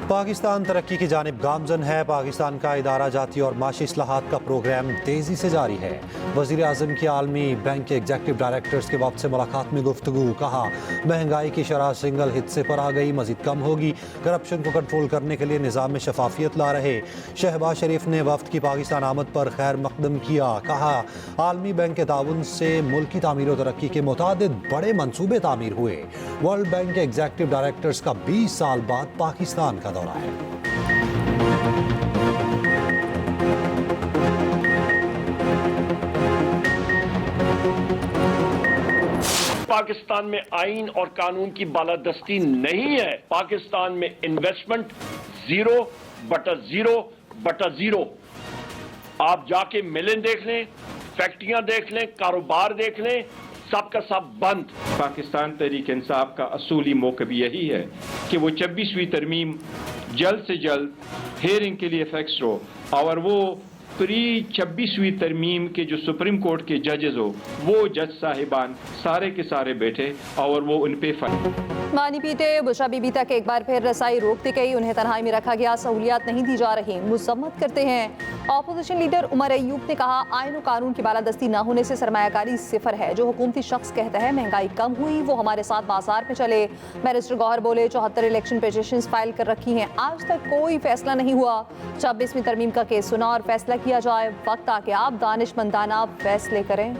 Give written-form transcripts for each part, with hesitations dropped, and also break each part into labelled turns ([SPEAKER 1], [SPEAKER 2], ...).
[SPEAKER 1] पाकिस्तान तरक्की की जानिब गामजन है। पाकिस्तान का इदारा जाती और माशी इस्लाहात का प्रोग्राम तेज़ी से जारी है। वज़ीर आज़म की आलमी बैंक के एग्जेक्टिव डायरेक्टर्स के वक्त से मुलाकात में गुफ्तगू। कहा महंगाई की शरह सिंगल हिस्से पर आ गई, मज़ीद कम होगी। करप्शन को कंट्रोल करने के लिए निज़ाम में शफाफियत ला रहे। शहबाज शरीफ ने वफ्द की पाकिस्तान आमद पर खैर मकदम किया। कहा आलमी बैंक के ताउन से मुल्क की तामीर और तरक्की के मुतादिद बड़े मनसूबे तामीर हुए। वर्ल्ड बैंक के एग्जेक्टिव डायरेक्टर्स का 20 साल बाद पाकिस्तान का दौरा है।
[SPEAKER 2] पाकिस्तान में आइन और कानून की बालादस्ती नहीं है। पाकिस्तान में इन्वेस्टमेंट 0/0/0। आप जाके मिलें देख लें, फैक्ट्रियां देख लें, कारोबार देख लें, सब का सब बंद।
[SPEAKER 3] पाकिस्तान तहरीक इंसाफ का असूली मौक़िफ़ यही है कि वो 26वीं तरमीम जल्द से जल्द हेयरिंग के लिए फिक्स हो और वो प्री 26वीं तरमीम के जो सुप्रीम कोर्ट के जजेस हो वो जज साहिबान सारे के सारे बैठे और वो उन पे
[SPEAKER 4] मानी पीटे बुशरा बीबी तक एक बार फिर रसाई रोक दी गई। उन्हें तन्हाई में रखा गया, सहूलियात नहीं दी जा रही। मुजम्मत करते हैं अपोजिशन लीडर उमर अयूब ने कहा आइन और कानून की बालादस्ती न होने से सरमायाकारी सिफर है। जो हुकूमती शख्स कहता है महंगाई कम हुई वो हमारे साथ बाजार में चले। बैरिस्टर गौहर बोले 74 इलेक्शन पिटीशंस फाइल कर रखी हैं, आज तक कोई फैसला नहीं हुआ। 26वीं तरमीम का केस सुना और फैसला किया जाए। वक्त आके आप दानिशमंदाना फैसले करें।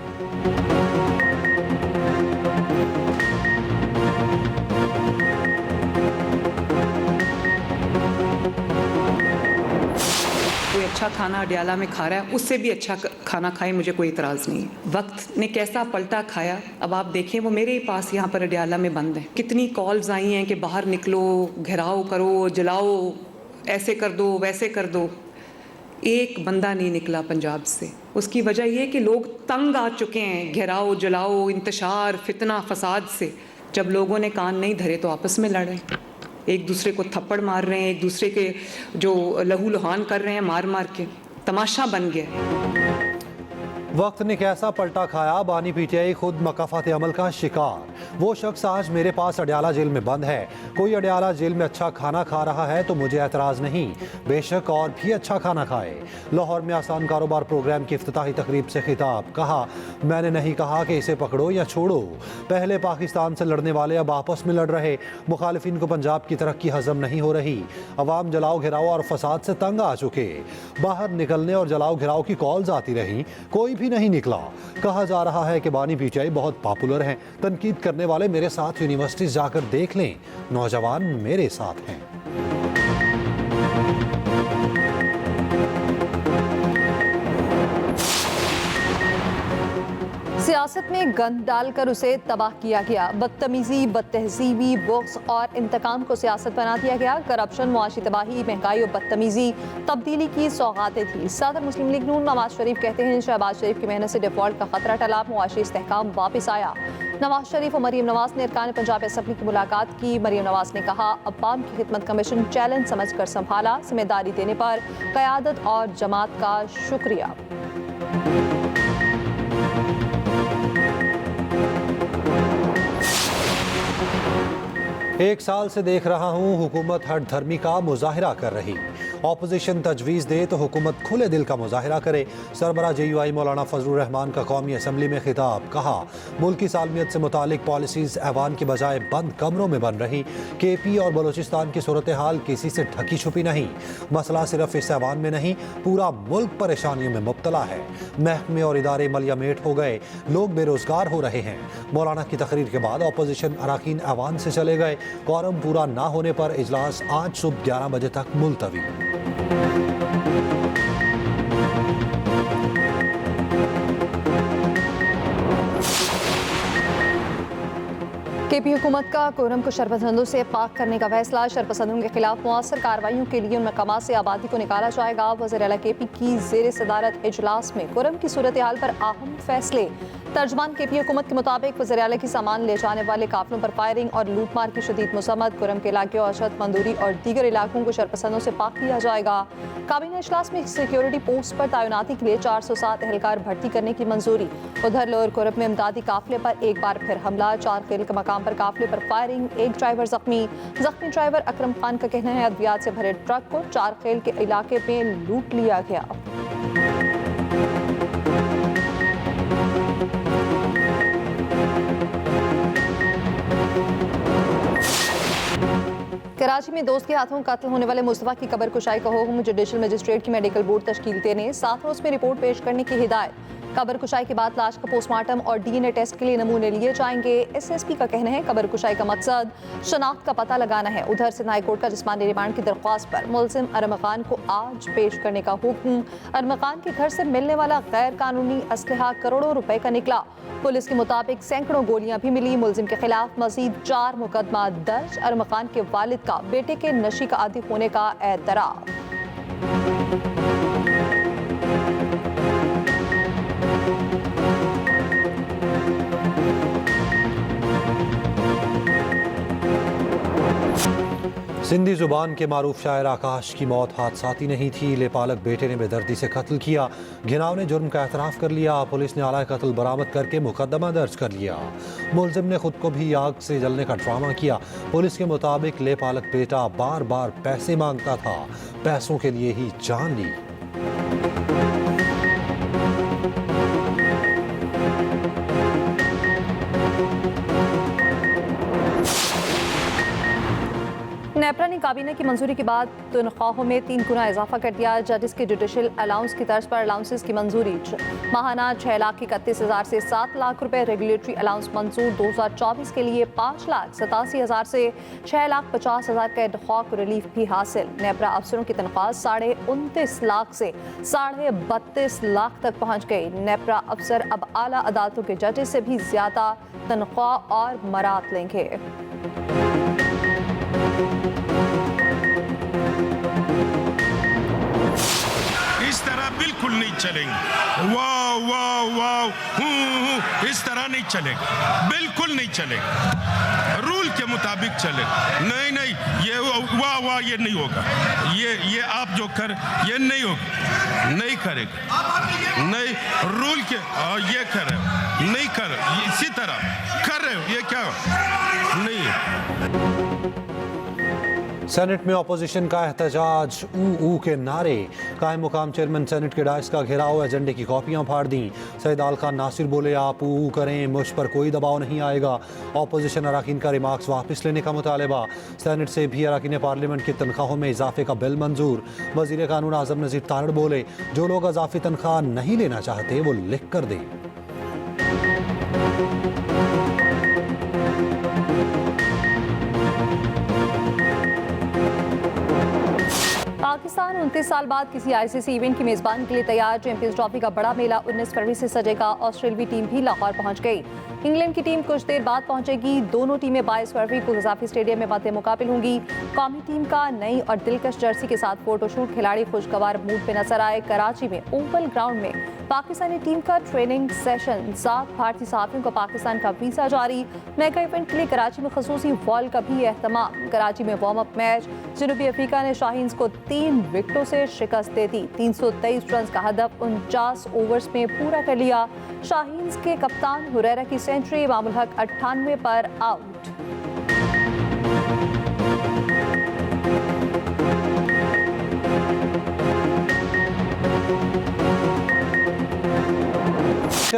[SPEAKER 5] कोई अच्छा खाना अडयाला में खा रहा है, उससे भी अच्छा खाना खाए, मुझे कोई इतराज़ नहीं है। वक्त ने कैसा पलटा खाया अब आप देखें। वो मेरे पास यहाँ पर अडयाला में बंद है। कितनी कॉल्स आई हैं कि बाहर निकलो, घेराव करो, जलाओ, ऐसे कर दो, वैसे कर दो। एक बंदा नहीं निकला पंजाब से। उसकी वजह यह कि लोग तंग आ चुके हैं घेराव, जलाओ, इंतशार, फितना, फसाद से। जब लोगों ने कान नहीं धरे तो आपस में लड़ रहे हैं, एक दूसरे को थप्पड़ मार रहे हैं, एक दूसरे के जो लहू लुहान कर रहे हैं मार मार के। तमाशा बन गया।
[SPEAKER 1] वक्त ने कैसा पलटा खाया, बानी पीटीआई खुद मकाफात अमल का शिकार। वो शख्स आज मेरे पास अडयाला जेल में बंद है। कोई अडयाला जेल में अच्छा खाना खा रहा है तो मुझे एतराज़ नहीं, बेशक और भी अच्छा खाना खाए। लाहौर में आसान कारोबार प्रोग्राम की इफ्तिताही तकरीब से खिताब। कहा मैंने नहीं कहा कि इसे पकड़ो या छोड़ो। पहले पाकिस्तान से लड़ने वाले अब आपस में लड़ रहे। मुखालिफिन को पंजाब की तरक्की हजम नहीं हो रही। अवाम जलाओ घिराओ और फसाद से तंग आ चुके। बाहर निकलने और जलाओ घिराओ की कॉल्स आती रही, कोई भी नहीं निकला। कहा जा रहा है कि बानी पीटीआई बहुत पॉपुलर हैं। तनकीद करने वाले मेरे साथ यूनिवर्सिटी जाकर देख लें, नौजवान मेरे साथ हैं।
[SPEAKER 4] सियासत में गंद डालकर उसे तबाह किया गया। बदतमीजी, बदतहजीबी, बुग़्ज़ और इंतकाम को सियासत बना दिया गया। करप्शन, मुआशी तबाही, महंगाई और बदतमीजी तब्दीली की सौगातें थी। सदर मुस्लिम लीग नून नवाज शरीफ कहते हैं शहबाज शरीफ की मेहनत से डिफॉल्ट का खतरा टला, मुआशी इस्तेहकाम वापस आया। नवाज शरीफ और मरीम नवाज ने अरकान पंजाब असम्बली की मुलाकात की। मरीम नवाज ने कहा अवाम की खिदमत का मिशन चैलेंज समझकर संभाला, जिम्मेदारी देने पर क़यादत और जमात का शुक्रिया।
[SPEAKER 1] एक साल से देख रहा हूँ हुकूमत हट धर्मी का मुजाहिरा कर रही। ऑपोजिशन तजवीज़ दे तो हुकूमत खुले दिल का मुजाहिरा करे। सरबरा JUI मौलाना फजलुर रहमान का कौमी असम्बली में खिताब। कहा मुल्क की सालमियत से मुतालिक पॉलिसीज़ ऐवान की बजाय बंद कमरों में बन रही। KP और बलोचिस्तान की सूरत हाल किसी से ढकी छुपी नहीं। मसला सिर्फ इस ऐवान में नहीं, पूरा मुल्क परेशानियों में मुब्तला है। महकमे और इदारे मलियामेट हो गए, लोग बेरोजगार हो रहे हैं। मौलाना की तकरीर के बाद ऑपोजिशन अरकान ऐवान से चले गए। क्वारम पूरा ना होने पर इजलास आज सुबह 11 बजे तक मुलतवी।
[SPEAKER 4] KP हुकूमत का कोरम को शरपसंदों से पाक करने का फैसला। शरपसंदों के खिलाफ मुअस्सर कार्रवाइयों के लिए उन मकामात से आबादी को निकाला जाएगा। वज़ीर आला KP की ज़ेर सदारत इजलास में कोरम की सूरत हाल पर अहम फैसले। तर्जमान KP हुकूमत के मुताबिक वज़ीर आला की सामान ले जाने वाले काफिलों पर फायरिंग और लूटमार की शदीद मुसम्मत। गुरम के इलाके और अशद मंदूरी और दीगर इलाकों को शरपसंदों से पाक किया जाएगा। काबीना इजलास में सिक्योरिटी पोस्ट पर तैनाती के लिए 407 एहलकार भर्ती करने की मंजूरी। उधर लोअर कोरब में इमदादी काफिले पर एक बार फिर हमला। चारखेल के मकाम पर काफिले पर फायरिंग, एक ड्राइवर जख्मी ड्राइवर अकरम खान का कहना है अद्वियात से भरे ट्रक को चारखेल के इलाके में लूट लिया गया। कराची में दोस्त के हाथों कत्ल होने वाले मुस्तफा की कब्र कुशाई का हुक्म। जुडिशल मजिस्ट्रेट की मेडिकल बोर्ड तश्कील देने 7 रोज में रिपोर्ट पेश करने की हिदायत। कब्र कुशाई के बाद लाश का पोस्टमार्टम और DNA टेस्ट के लिए नमूने लिए जाएंगे। SSP का कहना है कब्र कुशाई का मकसद शनाख्त का पता लगाना है। उधर सिंध हाई कोर्ट का जिस्मानी रिमांड की दरख्वास्त पर मुलजिम अरम खान को आज पेश करने का हुक्म। अरम खान के घर से मिलने वाला गैर कानूनी असलहा करोड़ों रुपए का निकला। पुलिस के मुताबिक सैकड़ों गोलियां भी मिली। मुलजिम के खिलाफ मजीद 4 मुकदमा दर्ज। अरम खान के वालिद का बेटे के नशे का आदी होने का एतराफ।
[SPEAKER 1] सिंधी जुबान के मारूफ शायर आकाश की मौत हादसाती नहीं थी। लेपालक बेटे ने बेदर्दी से कत्ल किया। घिनाव ने जुर्म का एतराफ़ कर लिया। पुलिस ने आला कत्ल बरामद करके मुकदमा दर्ज कर लिया। मुलजिम ने खुद को भी आग से जलने का ड्रामा किया। पुलिस के मुताबिक लेपालक बेटा बार बार पैसे मांगता था, पैसों के लिए ही जान ली।
[SPEAKER 4] नेपरा ने काबीना की मंजूरी के बाद तनख्वाहों में 3 गुना इजाफा कर दिया। जजेस के जुडिशल अलाउंस की तर्ज पर अलाउंसेस की मंजूरी। माहाना 6,31,000 से 7 लाख रुपए। रेगुलेटरी अलाउंस मंजूर। 2024 के लिए 5,87,000 से 6,50,000 का एडहॉक रिलीफ भी हासिल। नेपरा अफसरों की तनख्वाह 29.5 लाख से 32.5 लाख तक पहुंच गई। नेपरा अफसर अब आला अदालतों के जजेस से भी ज्यादा तनख्वाह और मरात लेंगे।
[SPEAKER 6] इस तरह बिल्कुल नहीं चलेंगे। वाह वाह वाह, इस तरह नहीं चलेगा, बिल्कुल नहीं चलेगा। रूल के मुताबिक चलेगा। नहीं नहीं, ये वाह वाह ये नहीं होगा। ये आप जो कर ये नहीं होगा, नहीं करेगा। नहीं, रूल के ये कर रहे हो, नहीं कर इसी तरह कर रहे हो, ये क्या नहीं।
[SPEAKER 1] सेनेट में अपोजिशन का एहतजाज, ऊ के नारे। कायम मुकाम चेयरमैन सेनेट के डाइस का घेराव, एजेंडे की कॉपियां फाड़ दी। सईद आल खान नासिर बोले आप ऊ करें, मुझ पर कोई दबाव नहीं आएगा। अपोजिशन अरकान का रिमार्क्स वापस लेने का मुतालबा। सेनेट से भी अरकान पार्लियामेंट की तनख्वाहों में इजाफे का बिल मंजूर। वजीर कानून आजम नज़ीर तारड़ बोले जो लोग इजाफी तनख्वाह नहीं लेना चाहते वो लिख कर दें।
[SPEAKER 4] पाकिस्तान 29 साल बाद किसी ICC इवेंट की मेजबानी के लिए तैयार। चैंपियंस ट्रॉफी का बड़ा मेला 19 फरवरी से सजेगा। ऑस्ट्रेलियाई टीम भी लाहौर पहुंच गई। इंग्लैंड की टीम कुछ देर बाद पहुंचेगी। दोनों टीमें 22 फरवरी को गजाफी स्टेडियम में बातें मुकाबिल होंगी। कौमी टीम का नई और दिलकश जर्सी के साथ फोटोशूट। खिलाड़ी खुशगवार मूड पे नजर आए। कराची में ओवल ग्राउंड में पाकिस्तानी टीम का ट्रेनिंग सेशन। 7 भारतीय सहाफियों को पाकिस्तान का वीजा जारी। मेगा इवेंट के लिए कराची में खसूसी वॉल का भी एहतमाम। कराची में वार्म अप मैच। जनूबी अफ्रीका ने शाहीन्स को 3 विकेटों से शिकस्त दे दी। 323 रन का हदफ 49 ओवर्स में पूरा कर लिया। शाहीन्स के कप्तान हुरैरा की सेंचुरी। इमामुल हक 98 पर आउट।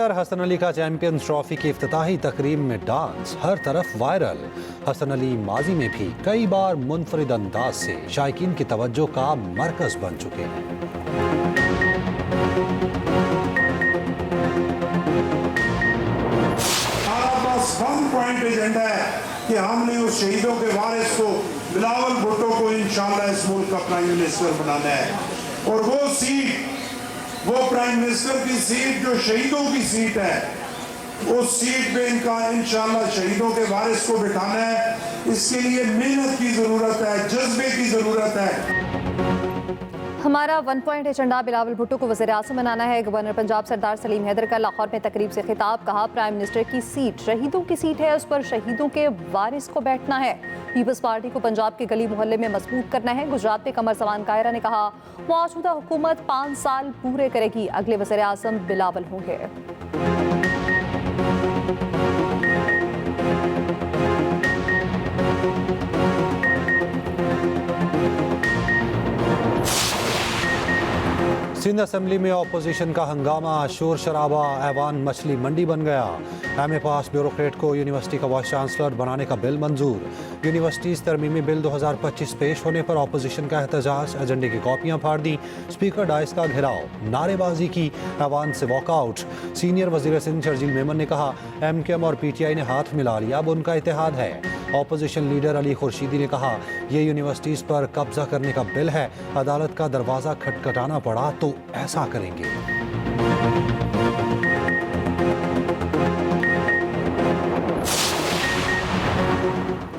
[SPEAKER 1] हसन अली का चैंपियंस ट्रॉफी की इफ्तिताही तकरीब में डांस हर तरफ वायरल। हसन अली माजी में भी कई बार मुनफरिद अंदाज से शायकीन की तवज्जो का मरकज बन चुके हैं।
[SPEAKER 7] हमारा पास 1 पॉइंट एजेंडा है कि हमने उस शहीदों के वारिस को बिलावल भुट्टो को इंशाल्लाह इस मुल्क का प्राइम मिनिस्टर बनाना है। और वो सीट, वो प्राइम मिनिस्टर की सीट जो शहीदों की सीट है, उस सीट पे इनका इंशाल्लाह शहीदों के वारिस को बिठाना है। इसके लिए मेहनत की जरूरत है, जज्बे की जरूरत है।
[SPEAKER 4] हमारा 1 पॉइंट एजेंडा बिलावल भुट्टो को वज़ीर-ए-आज़म बनाना है। गवर्नर पंजाब सरदार सलीम हैदर का लाहौर में तकरीब से खिताब, कहा प्राइम मिनिस्टर की सीट शहीदों की सीट है, उस पर शहीदों के वारिस को बैठना है। पीपल्स पार्टी को पंजाब के गली मोहल्ले में मजबूत करना है। गुजरात में कमर जमान कायरा ने कहा मौजूदा हुकूमत 5 साल पूरे करेगी, अगले वज़ीर-ए-आज़म बिलावल होंगे।
[SPEAKER 1] सिंध असेंबली में ऑपोजिशन का हंगामा, शोर शराबा, ऐवान मछली मंडी बन गया। एमए पास ब्यूरोक्रेट को यूनिवर्सिटी का वाइस चांसलर बनाने का बिल मंजूर। यूनिवर्सिटीज तरमीमी बिल 2025 पेश होने पर ऑपोजिशन का एहतजाज, एजेंडे की कॉपियां फाड़ दी। स्पीकर डाइस का घेराव, नारेबाजी की, ऐवान से वॉकआउट। सीनियर वजीर सिंध शर्जील मेमन ने कहा एमकेएम और पीटीआई ने हाथ मिला लिया, अब उनका इत्तेहाद है। ऑपोजिशन लीडर अली खुर्शीदी ने कहा यह यूनिवर्सिटीज पर कब्जा करने का बिल है, अदालत का दरवाजा खटखटाना पड़ा तो ऐसा करेंगे।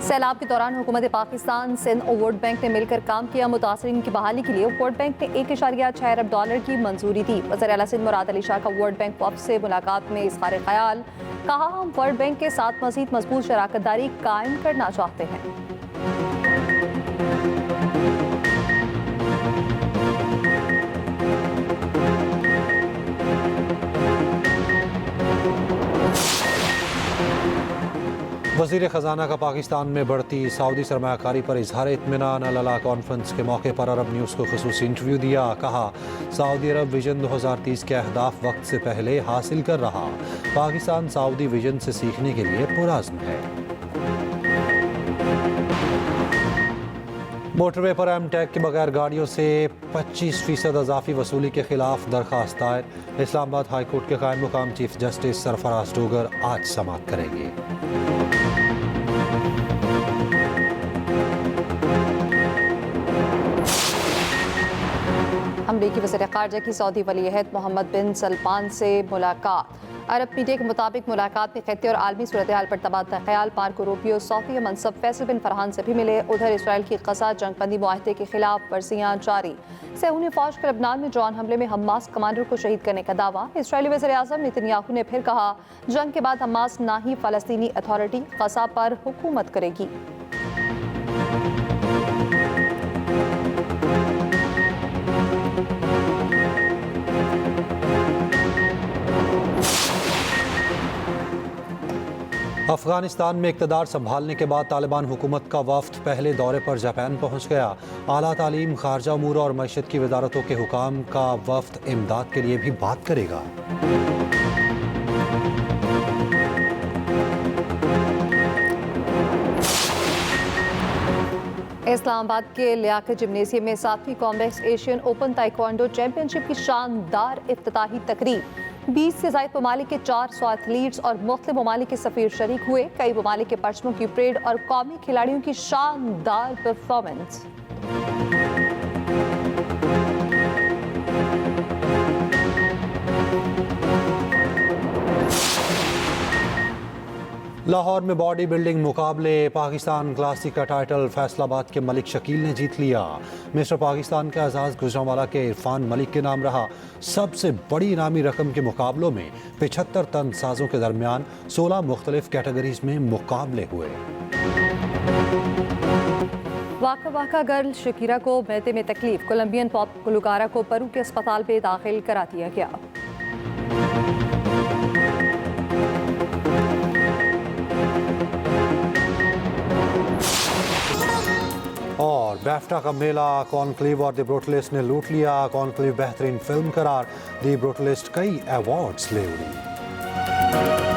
[SPEAKER 4] सैलाब के दौरान हुकूमत पाकिस्तान सिंध और वर्ल्ड बैंक ने मिलकर काम किया। मुतासरीन की बहाली के लिए वर्ल्ड बैंक ने $1.6 अरब की मंजूरी दी। वज़ीर आला सिंध मुराद अली शाह का वर्ल्ड बैंक वफ़द से मुलाकात में इज़हार ख्याल, कहा हम वर्ल्ड बैंक के साथ मज़ीद मजबूत शराकतदारी कायम करना चाहते हैं।
[SPEAKER 1] वज़ीर ख़जाना का पाकिस्तान में बढ़ती सऊदी सरमायाकारी पर इजहार इत्मीनान। अल-अला कॉन्फ्रेंस के मौके पर अरब न्यूज़ को खुसूसी इंटरव्यू दिया, कहा सऊदी अरब विजन 2030 के अहदाफ वक्त से पहले हासिल कर रहा। पाकिस्तान सऊदी विजन से सीखने के लिए पुरअज़्म है। मोटरवे पर एमटेक के बगैर गाड़ियों से 25% अजाफी वसूली के खिलाफ दरखास्त दायर। इस्लामाबाद हाई कोर्ट के कायम मुकाम चीफ जस्टिस सरफराज डोगर आज समाअत करेंगे।
[SPEAKER 4] अमरीकी वज़ीर ख़ारजा की सऊदी वली-ए-अहद मोहम्मद बिन सलमान से मुलाकात। अरब मीडिया के मुताबिक मुलाकात में खत्ते और आलमी सूरत हाल पर तबादला ख्याल। मार्को रूबियो सऊदी मनसब फैसल बिन फरहान से भी मिले। उधर इसराइल की गजा जंगबंदी मुआहदे के खिलाफ वर्जियाँ जारी। सहूनी फौज के लबनान में ड्रोन हमले में हमास कमांडर को शहीद करने का दावा। इसराइली वज़ीर-ए-आज़म नेतन्याहू ने फिर कहा जंग के बाद हमास ना ही फ़लस्तीनी अथॉरिटी गजा पर हुकूमत करेगी।
[SPEAKER 1] अफगानिस्तान में इक़्तिदार संभालने के बाद तालिबान हुकूमत का वफ़द पहले दौरे पर जापान पहुँच गया। आला तालीम, खारजा उमूर और मईशत की वजारतों के हुकाम का वफ़द इमदाद के लिए भी बात करेगा।
[SPEAKER 4] इस्लामाबाद के लियाकत जिम्नेशियम में 7वीं कॉम्बैक्स एशियन ओपन ताइक्वांडो चैंपियनशिप की शानदार इफ्तिताही तकरीब। 20 से ज़ायद ममालिक के 400 एथलीट्स और मुख्तलिफ ममालिक के सफ़ीर शरीक हुए। कई ममालिक के परचमों की परेड और कौमी खिलाड़ियों की शानदार परफॉर्मेंस।
[SPEAKER 1] लाहौर में बॉडी बिल्डिंग मुकाबले, पाकिस्तान क्लासिक का टाइटल फैसलाबाद के मलिक शकील ने जीत लिया। मिस्टर पाकिस्तान का एजाज़ गुजरांवाला के इरफान मलिक के नाम रहा। सबसे बड़ी इनामी रकम के मुकाबलों में 75 टन साजों के दरमियान 16 मुख्तलिफ कैटेगरीज में मुकाबले हुए।
[SPEAKER 4] वाका वाका गर्ल शकीरा को मैदे में तकलीफ, कोलंबियन पॉप गुलकारा को परू के अस्पताल में दाखिल करा दिया गया।
[SPEAKER 1] और बैफ्टा का मेला, कॉन्क्लेव और द ब्रूटलिस्ट ने लूट लिया। कॉन्क्लेव बेहतरीन फिल्म करार, द ब्रूटलिस्ट कई अवार्ड्स ले उड़ी।